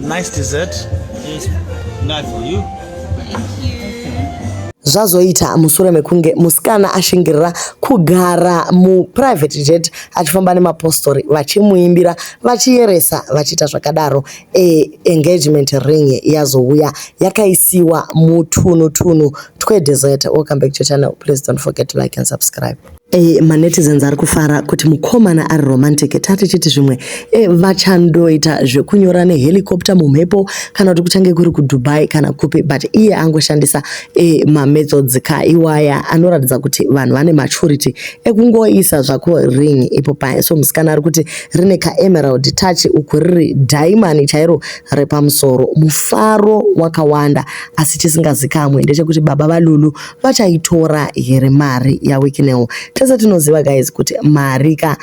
Nice dessert. Yes, not for you. Zvazoita mushure mekunge musikana ashingirira kugara mu private jet achifamba nemapostori vachimuimbira vachieresa vachiita zvakadaro. Engagement ring yazouya yakaisiwa mutunhu twedessert. Welcome back to your channel. Please don't forget to like and subscribe. Manetizens ari kufara kuti mukomana ari romantic. Tati chiti zvimwe vachandoita zvekunyora nehelicopter mumhepo kana kuti kuchange kuri kuDubai kana kupi, but iye angoshandisa methods iwaya anoratidza kuti vanhu vane maturity ekungoisa zvako ring ipo paye. So musikana ari kuti rine ka emerald touch uku riri diamond chairo repamusoro. Mufaro wakawanda, asi chisingazikamwe ndechekuti baba vaLulu vachaitora here mari yaWikiNew. Tese tinoziva guys kuti mari ka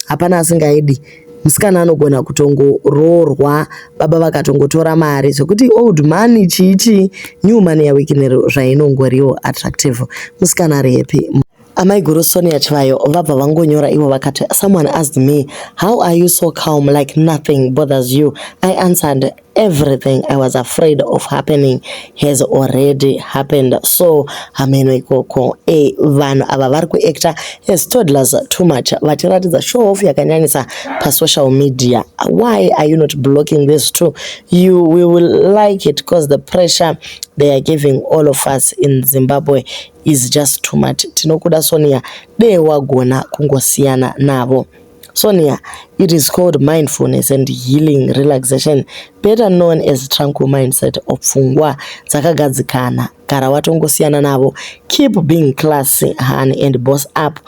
hapana asingaidi. Musikana anogona kutongoroorwa baba vakatongotora mari zvekuti old money chichi new money yaWikiNew zvainongoriwo attractive. Musikana ari happy. Amai guru Sonia Chivayo vabva vangonyora ivo vakati, someone asked me, how are you so calm like nothing bothers you? I answered, everything I was afraid of happening has already happened. So hameno ikoko vanhu ava vari kuacta as toddlers too much vachiratidza show off yakanyanyisa pa social media. Why are you not blocking this too? You will like it because the pressure they are giving all of us in Zimbabwe is just too much. Tinokuda Sonia, de wagona kungosiyana navo. Sonia, it is called mindfulness and healing relaxation, better known as tranquil mindset of pfungwa dzakagadzikana. Gara watongosiyana navo. Keep being classy, honey, and boss up.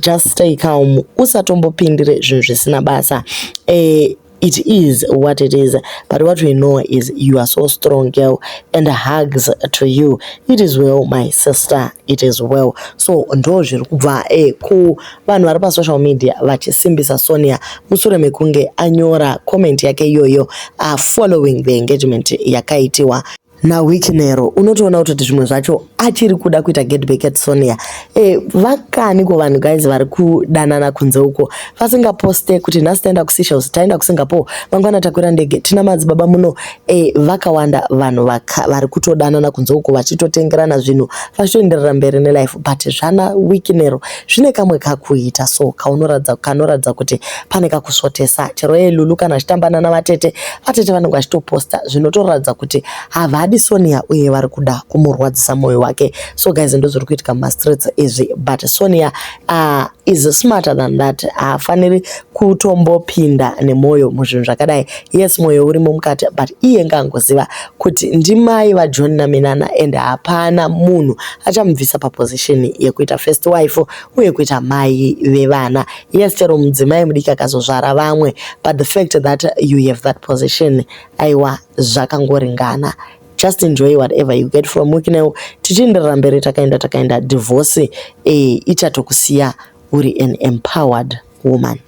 Just stay calm. Usatombopindire zvinhu zvisina basa. It is what it is, but what we know is you are so strong, girl, and hugs to you. It is well, my sister, it is well. So ndo zviri kubva ku vanhu vari pa social media vachisimbisa Sonia mushure mekunge anyora comment yake iyoyo following the engagement yakaitiwa naWikiNew. Unotoona kuti zvimwe zvacho achiri kuda kuita get back at Sonia. Vakaniko vanhu guys vari kudanana kunze uko vasingaposte kuti nhasi taenda kuSeychelles, taenda kuSingapore, mangwana takwira ndege, tina madzibaba muno. Vakawanda vanhu vari kutodanana kunze uko vachitotengerana zvinhu vachitoenderera mberi nelife, but zvana WikiNew zvine kamwe kakuita. So kanoratidza kuti pane kakusvotesa. Chero Lulu kana achitambana navatete, vatete vanenge vachitoposta zvinotoratidza kuti havadi Sonia uye vari kuda kumurwadzisa moyo wake. So guys, ndo zviri kuitika mastreets izvi, but Sonia is smarter than that. Hafaniri kutombopinda nemoyo muzvinhu zvakadai. Yes, moyo urimo mukati, but iye ngangoziva kuti ndimai vaJohn naMinana and hapana munhu achamubvisa paposition yekuita first wife uye kuita mai vevana. Yes, chero mudzimai mudiki akazozvara vamwe, but the fact that you have that position, aiwa zvakangoringana. Just enjoy whatever you get from WikiNew. Tichienderera mberi takaenda divorce ichatokusiya uri an empowered woman.